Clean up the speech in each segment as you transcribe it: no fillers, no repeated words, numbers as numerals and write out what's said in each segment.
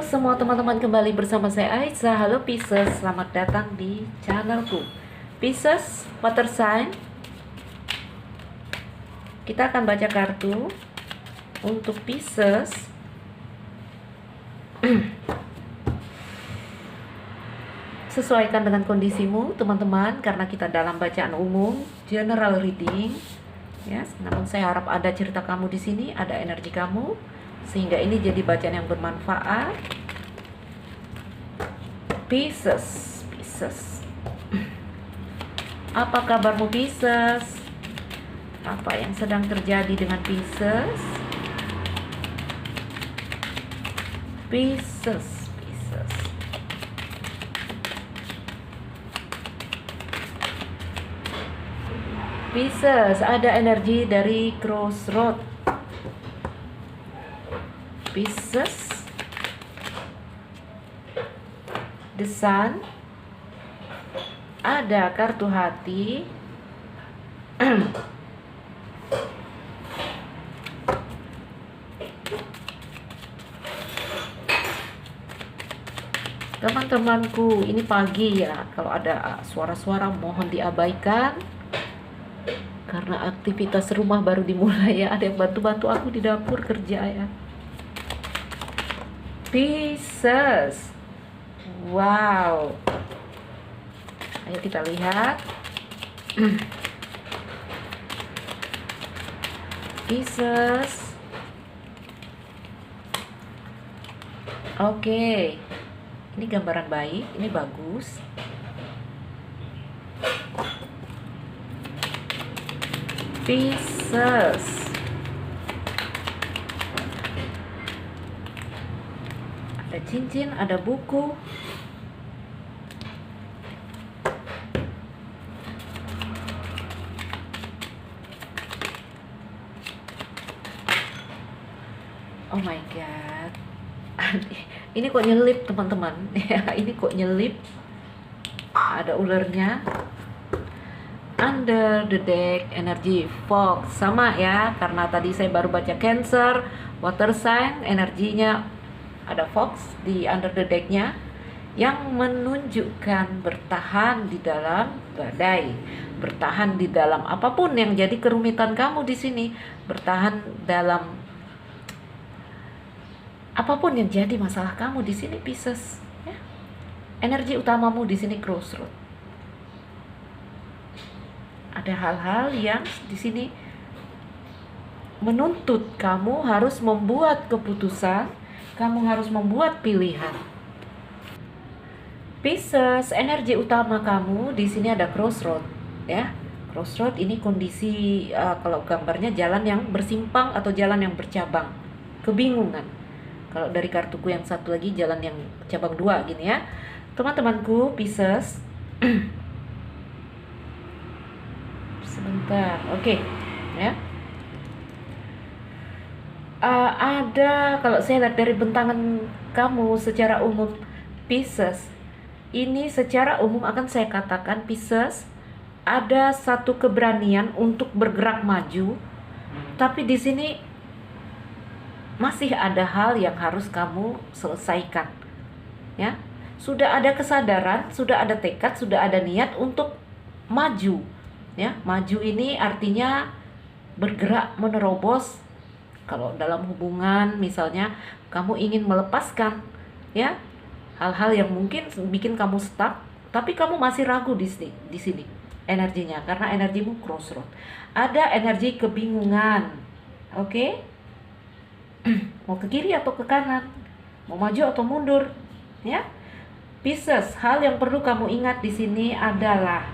semua teman-teman, kembali bersama saya Aiza. Halo Pisces, selamat datang di channelku Pisces Water Sign. Kita akan baca kartu untuk Pisces. Sesuaikan dengan kondisimu teman-teman, karena kita dalam bacaan umum, general reading ya. Namun saya harap ada cerita kamu di sini, ada energi kamu, sehingga ini jadi bacaan yang bermanfaat. Pisces, apa kabarmu Pisces? Apa yang sedang terjadi dengan Pisces? Pisces, ada energi dari Crossroad. Pisces, The Sun, ada kartu hati, teman-temanku, ini pagi ya. Kalau ada suara-suara mohon diabaikan, karena aktivitas rumah baru dimulai ya. Ada yang bantu-bantu aku di dapur kerja ya. Pisces, wow, ayo kita lihat. Pisces, oke. Ini gambaran baik, ini bagus. Pisces, ada cincin, ada buku. Oh my god, ini kok nyelip teman-teman. Ini kok nyelip, ada ularnya. Under the deck, energi Fox, sama ya, karena tadi saya baru baca Cancer Water Sign, energinya ada Fox di under the decknya, yang menunjukkan bertahan di dalam badai, bertahan di dalam apapun yang jadi kerumitan kamu di sini, bertahan dalam apapun yang jadi masalah kamu di sini Pisces ya. Energi utamamu di sini Crossroad. Ada hal-hal yang di sini menuntut kamu harus membuat keputusan, kamu harus membuat pilihan. Pisces, energi utama kamu di sini ada Crossroad ya. Crossroad ini kondisi kalau gambarnya jalan yang bersimpang atau jalan yang bercabang, kebingungan. Kalau dari kartuku yang satu lagi jalan yang cabang dua gini ya. Teman-temanku Pisces. Sebentar, oke ya. Ada, kalau saya lihat dari bentangan kamu secara umum Pisces, ini secara umum akan saya katakan Pisces, ada satu keberanian untuk bergerak maju, tapi di sini masih ada hal yang harus kamu selesaikan ya. Sudah ada kesadaran, sudah ada tekad, sudah ada niat untuk maju ya. Maju ini artinya bergerak, menerobos. Kalau dalam hubungan misalnya kamu ingin melepaskan ya hal-hal yang mungkin bikin kamu stuck, tapi kamu masih ragu di sini energinya, karena energimu Crossroad. Ada energi kebingungan. Oke? Mau ke kiri atau ke kanan, mau maju atau mundur ya. Pisces, hal yang perlu kamu ingat di sini adalah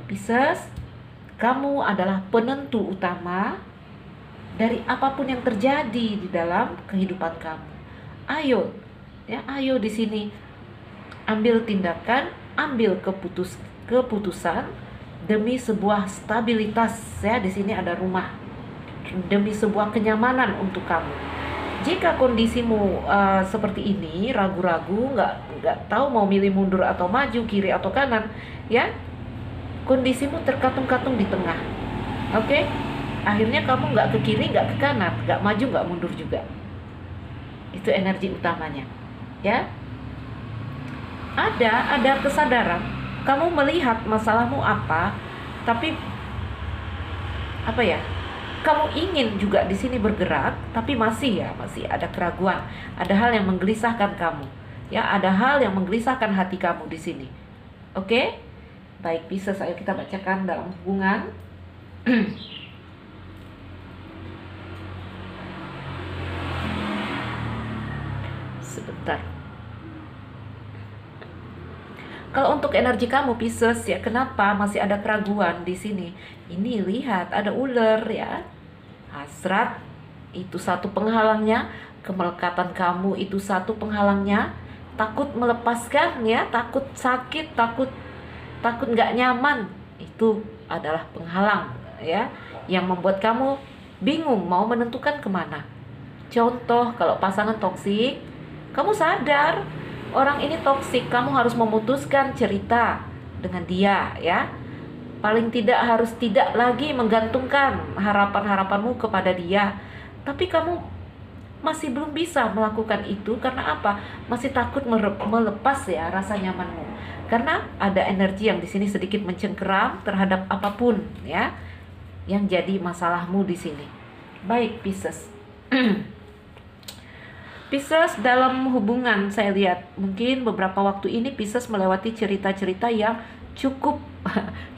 Pisces, kamu adalah penentu utama dari apapun yang terjadi di dalam kehidupan kamu. Ayo ya, ayo di sini ambil tindakan, ambil keputusan demi sebuah stabilitas ya. Di sini ada rumah, demi sebuah kenyamanan untuk kamu. Jika kondisimu seperti ini, ragu-ragu, nggak tahu mau milih mundur atau maju, kiri atau kanan, ya, kondisimu terkatung-katung di tengah. Oke? Akhirnya kamu nggak ke kiri, nggak ke kanan, nggak maju, nggak mundur juga. Itu energi utamanya. ya. Ada kesadaran. Kamu melihat masalahmu apa, tapi apa ya? Kamu ingin juga di sini bergerak, tapi masih ada keraguan. Ada hal yang menggelisahkan kamu. Ya, ada hal yang menggelisahkan hati kamu di sini. Oke? Baik, Pisces, ayo kita bacakan dalam hubungan. Sebentar. Kalau untuk energi kamu Pisces, ya kenapa masih ada keraguan di sini? Ini lihat ada ular ya. Hasrat itu satu penghalangnya, kemelekatan kamu itu satu penghalangnya, takut melepaskan ya, takut sakit, takut nggak nyaman, itu adalah penghalang ya, yang membuat kamu bingung mau menentukan kemana. Contoh, kalau pasangan toksik, kamu sadar orang ini toksik, kamu harus memutuskan cerita dengan dia ya. Paling tidak harus tidak lagi menggantungkan harapan-harapanmu kepada dia. Tapi kamu masih belum bisa melakukan itu karena apa? Masih takut melepas ya rasa nyamanmu. Karena ada energi yang di sini sedikit mencengkeram terhadap apapun ya yang jadi masalahmu di sini. Baik, Pisces. Pisces, dalam hubungan saya lihat mungkin beberapa waktu ini Pisces melewati cerita-cerita yang cukup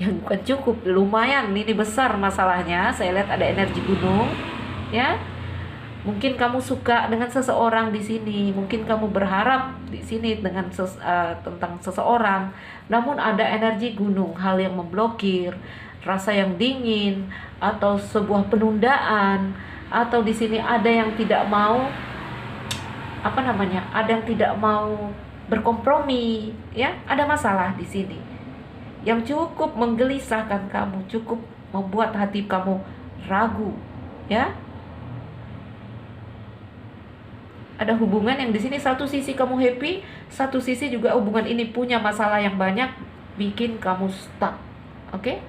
yang bukan cukup, lumayan ini besar masalahnya. Saya lihat ada energi gunung ya. Mungkin kamu suka dengan seseorang di sini, mungkin kamu berharap di sini dengan tentang seseorang, namun ada energi gunung, hal yang memblokir, rasa yang dingin, atau sebuah penundaan, atau di sini ada yang tidak mau ada yang tidak mau berkompromi, ya, ada masalah di sini yang cukup menggelisahkan kamu, cukup membuat hati kamu ragu, ya. Ada hubungan yang di sini satu sisi kamu happy, satu sisi juga hubungan ini punya masalah yang banyak, bikin kamu stuck. Oke?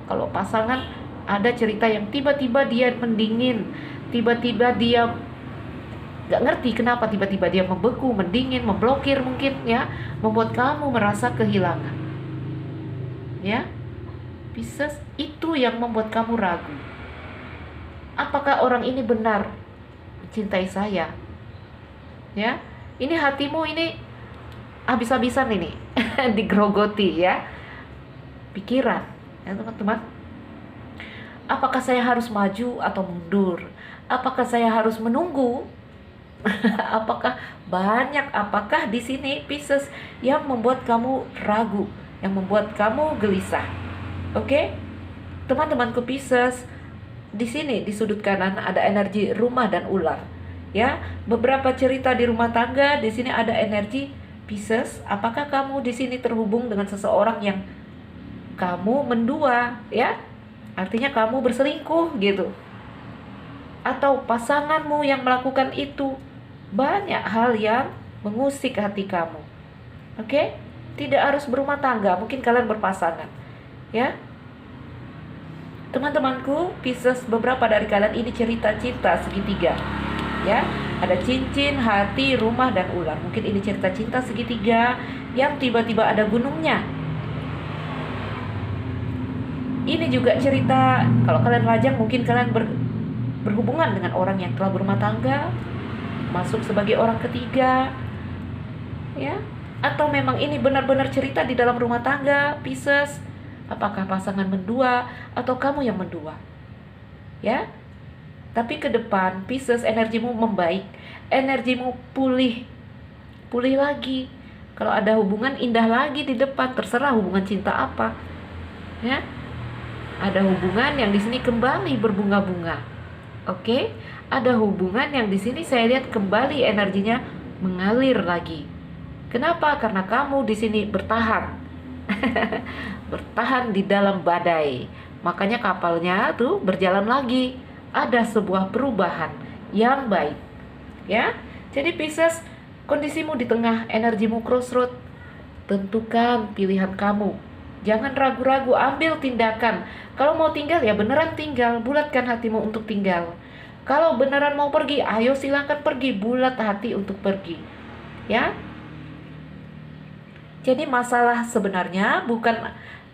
Kalau pasangan ada cerita yang tiba-tiba dia mendingin, tiba-tiba dia gak ngerti kenapa tiba-tiba dia membeku, mendingin, memblokir mungkin ya, membuat kamu merasa kehilangan. Ya, Pisces, itu yang membuat kamu ragu. Apakah orang ini benar mencintai saya? Ya, ini hatimu ini habis-habisan ini digerogoti ya, pikiran ya teman-teman. Apakah saya harus maju atau mundur? Apakah saya harus menunggu? Apakah di sini Pisces yang membuat kamu ragu, yang membuat kamu gelisah? Oke? Teman-temanku Pisces, di sini di sudut kanan ada energi rumah dan ular. Ya, beberapa cerita di rumah tangga, di sini ada energi Pisces. Apakah kamu di sini terhubung dengan seseorang yang kamu mendua, ya? Artinya kamu berselingkuh gitu. Atau pasanganmu yang melakukan itu. Banyak hal yang mengusik hati kamu. Oke? Tidak harus berumah tangga, mungkin kalian berpasangan. Ya? Teman-temanku, Pisces, beberapa dari kalian ini cerita cinta segitiga. Ya, ada cincin, hati, rumah, dan ular. Mungkin ini cerita cinta segitiga yang tiba-tiba ada gunungnya. Ini juga cerita, kalau kalian lajang mungkin kalian berhubungan dengan orang yang telah berumah tangga, masuk sebagai orang ketiga, ya. Atau memang ini benar-benar cerita di dalam rumah tangga, Pisces. Apakah pasangan mendua atau kamu yang mendua? Ya. Tapi ke depan Pisces, energimu membaik, energimu pulih lagi. Kalau ada hubungan indah lagi di depan, terserah hubungan cinta apa. Ya. Ada hubungan yang di sini kembali berbunga-bunga. Oke? Ada hubungan yang di sini saya lihat kembali energinya mengalir lagi. Kenapa? Karena kamu di sini bertahan. Bertahan di dalam badai. Makanya kapalnya tuh berjalan lagi. Ada sebuah perubahan yang baik. Ya. Jadi Pisces, kondisimu di tengah, energimu crossroad. Tentukan pilihan kamu. Jangan ragu-ragu, ambil tindakan. Kalau mau tinggal ya beneran tinggal, bulatkan hatimu untuk tinggal. Kalau beneran mau pergi, ayo silakan pergi, bulat hati untuk pergi. ya. Jadi masalah sebenarnya bukan,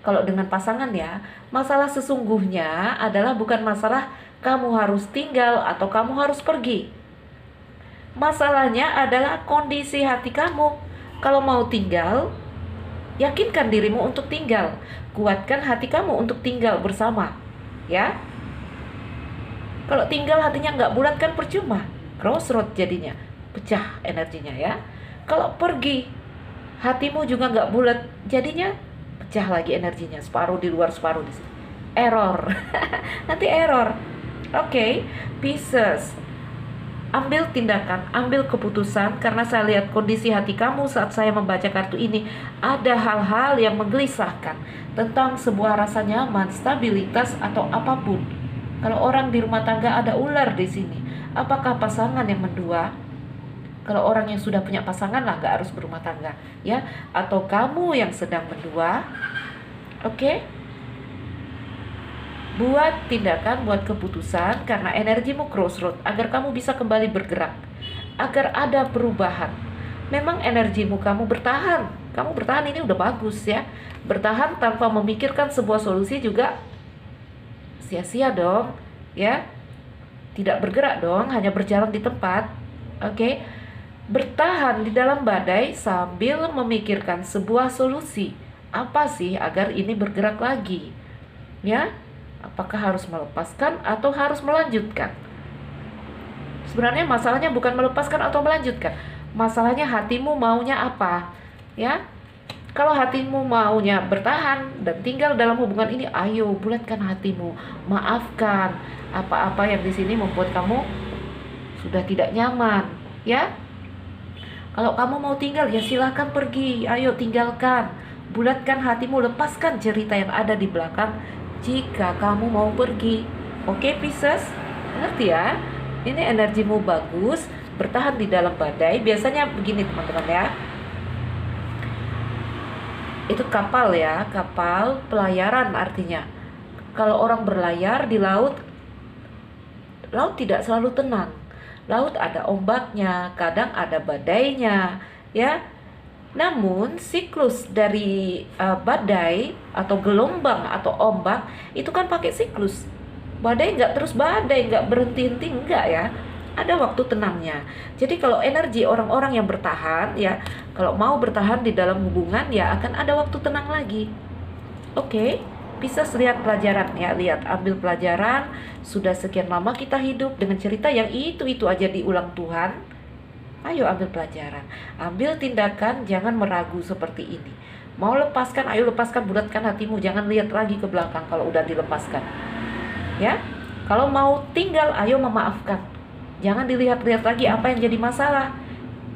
kalau dengan pasangan ya, masalah sesungguhnya adalah bukan masalah kamu harus tinggal atau kamu harus pergi. Masalahnya adalah kondisi hati kamu. Kalau mau tinggal, yakinkan dirimu untuk tinggal. Kuatkan hati kamu untuk tinggal bersama, ya. Kalau tinggal hatinya nggak bulat kan percuma, crossroad jadinya, pecah energinya ya. Kalau pergi, hatimu juga nggak bulat, jadinya pecah lagi energinya, separuh di luar, separuh di sini. Error, nanti error. Oke, Pisces, ambil tindakan, ambil keputusan, karena saya lihat kondisi hati kamu saat saya membaca kartu ini ada hal-hal yang menggelisahkan tentang sebuah rasa nyaman, stabilitas atau apapun. Kalau orang di rumah tangga ada ular di sini, apakah pasangan yang mendua? Kalau orang yang sudah punya pasangan lah, nggak harus berumah tangga, ya. Atau kamu yang sedang mendua, oke? Buat tindakan, buat keputusan, karena energimu crossroad, agar kamu bisa kembali bergerak, agar ada perubahan. Memang energimu kamu bertahan ini udah bagus ya. Bertahan tanpa memikirkan sebuah solusi juga sia-sia dong, ya. Tidak bergerak dong, hanya berjalan di tempat. Oke. Bertahan di dalam badai sambil memikirkan sebuah solusi. Apa sih agar ini bergerak lagi? Ya. Apakah harus melepaskan atau harus melanjutkan? Sebenarnya masalahnya bukan melepaskan atau melanjutkan. Masalahnya hatimu maunya apa? Ya. Kalau hatimu maunya bertahan dan tinggal dalam hubungan ini, ayo bulatkan hatimu, maafkan apa-apa yang di sini membuat kamu sudah tidak nyaman, ya. Kalau kamu mau tinggal, ya silakan pergi, ayo tinggalkan, bulatkan hatimu, lepaskan cerita yang ada di belakang jika kamu mau pergi. Oke, Pisces, ngerti ya? Ini energimu bagus, bertahan di dalam badai. Biasanya begini teman-teman ya, itu kapal ya, kapal pelayaran artinya. Kalau orang berlayar di laut, laut tidak selalu tenang. Laut ada ombaknya, kadang ada badainya, ya. Namun siklus dari badai atau gelombang atau ombak itu kan pakai siklus. Badai nggak terus badai, nggak berhenti-henti, enggak ya. Ada waktu tenangnya. Jadi kalau energi orang-orang yang bertahan ya, kalau mau bertahan di dalam hubungan ya akan ada waktu tenang lagi. Oke, bisa lihat pelajaran ya, lihat, ambil pelajaran. Sudah sekian lama kita hidup dengan cerita yang itu aja diulang Tuhan. Ayo ambil pelajaran, ambil tindakan, jangan meragu seperti ini. Mau lepaskan, ayo lepaskan, bulatkan hatimu, jangan lihat lagi ke belakang kalau udah dilepaskan. Ya, kalau mau tinggal, ayo memaafkan. Jangan dilihat-lihat lagi apa yang jadi masalah.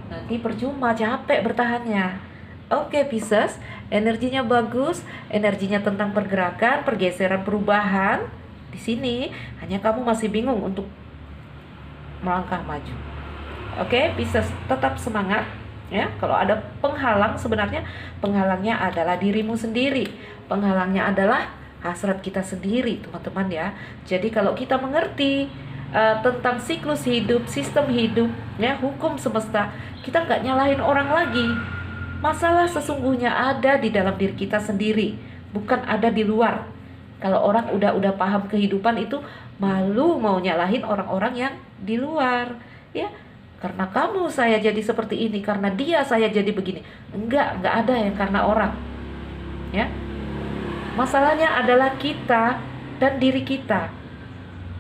Nanti percuma, capek bertahannya. Oke, Pisces, energinya bagus, energinya tentang pergerakan, pergeseran, perubahan. Di sini hanya kamu masih bingung untuk melangkah maju. Oke, Pisces, tetap semangat ya. Kalau ada penghalang, sebenarnya penghalangnya adalah dirimu sendiri. Penghalangnya adalah hasrat kita sendiri, teman-teman ya. Jadi kalau kita mengerti tentang siklus hidup, sistem hidup, ya, hukum semesta, kita nggak nyalahin orang lagi. Masalah sesungguhnya ada di dalam diri kita sendiri, bukan ada di luar. Kalau orang udah paham kehidupan itu, malu mau nyalahin orang-orang yang di luar, ya. Karena kamu saya jadi seperti ini, karena dia saya jadi begini. Enggak ada yang karena orang, ya. Masalahnya adalah kita dan diri kita.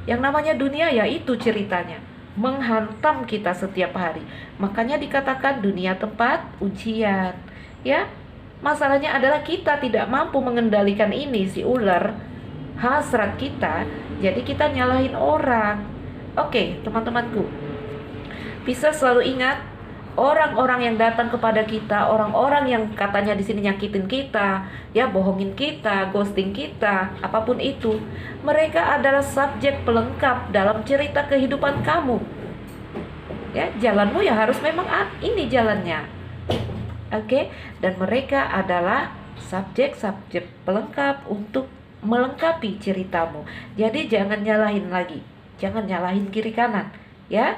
Yang namanya dunia ya itu ceritanya, menghantam kita setiap hari. Makanya dikatakan dunia tempat ujian, ya. Masalahnya adalah kita tidak mampu mengendalikan ini, si ular, hasrat kita. Jadi kita nyalahin orang. Oke, teman-temanku, bisa selalu ingat, orang-orang yang datang kepada kita, orang-orang yang katanya di sini nyakitin kita, ya, bohongin kita, ghosting kita, apapun itu, mereka adalah subjek pelengkap dalam cerita kehidupan kamu. Ya, jalanmu ya harus memang ini jalannya. Oke, dan mereka adalah subjek-subjek pelengkap untuk melengkapi ceritamu. Jadi jangan nyalahin lagi, jangan nyalahin kiri kanan, ya.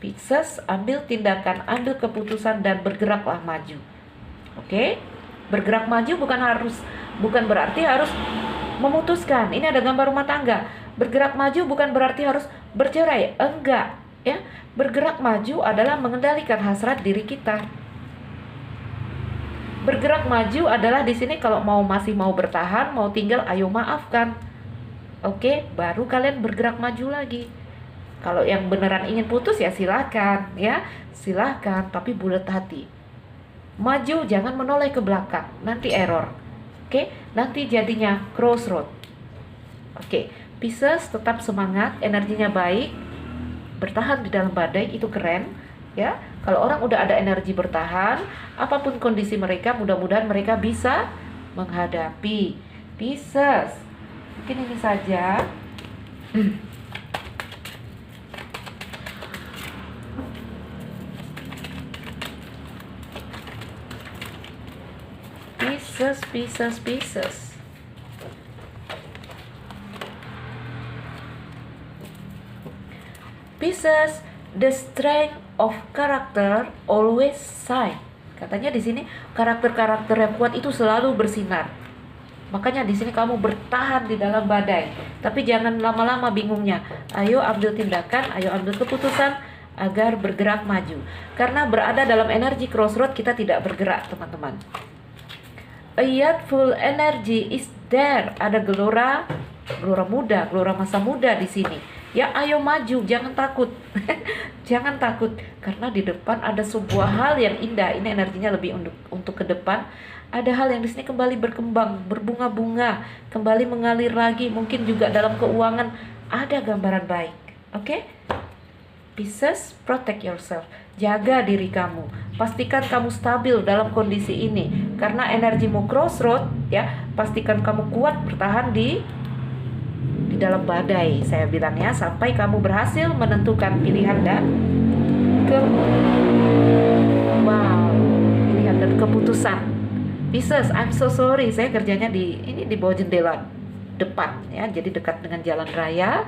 Pisces, ambil tindakan, ambil keputusan dan bergeraklah maju. Oke? Bergerak maju bukan berarti harus memutuskan. Ini ada gambar rumah tangga. Bergerak maju bukan berarti harus bercerai. Enggak, ya. Bergerak maju adalah mengendalikan hasrat diri kita. Bergerak maju adalah di sini kalau masih mau bertahan, mau tinggal, ayo maafkan. Oke, baru kalian bergerak maju lagi. Kalau yang beneran ingin putus ya silakan, ya. Silakan, tapi bulat hati. Maju, jangan menoleh ke belakang, nanti error. Oke, nanti jadinya crossroad. Oke, Pisces tetap semangat, energinya baik, bertahan di dalam badai, itu keren, ya. Kalau orang udah ada energi bertahan, apapun kondisi mereka, mudah-mudahan mereka bisa menghadapi. Pisces, mungkin ini saja. Pisces. Pisces, the strength of character always shine. Katanya di sini karakter-karakter yang kuat itu selalu bersinar. Makanya di sini kamu bertahan di dalam badai, tapi jangan lama-lama bingungnya. Ayo ambil tindakan, ayo ambil keputusan agar bergerak maju. Karena berada dalam energi crossroad kita tidak bergerak, teman-teman. A youthful energy is there. Ada gelora muda, gelora masa muda di sini. Ya, ayo maju, jangan takut. Jangan takut karena di depan ada sebuah hal yang indah. Ini energinya lebih untuk ke depan. Ada hal yang di sini kembali berkembang, berbunga-bunga, kembali mengalir lagi. Mungkin juga dalam keuangan ada gambaran baik. Oke? Pisces, protect yourself. Jaga diri kamu. Pastikan kamu stabil dalam kondisi ini. Karena energimu crossroad, ya. Pastikan kamu kuat bertahan di dalam badai, saya bilangnya, sampai kamu berhasil menentukan pilihan dan pilihan dan keputusan. Pisces, I'm so sorry, saya kerjanya di bawah jendela depan, ya, jadi dekat dengan jalan raya.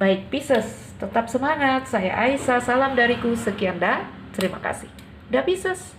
Baik, Pisces, tetap semangat. Saya Aisyah, salam dariku, sekian dan terima kasih. Udah, Pisces.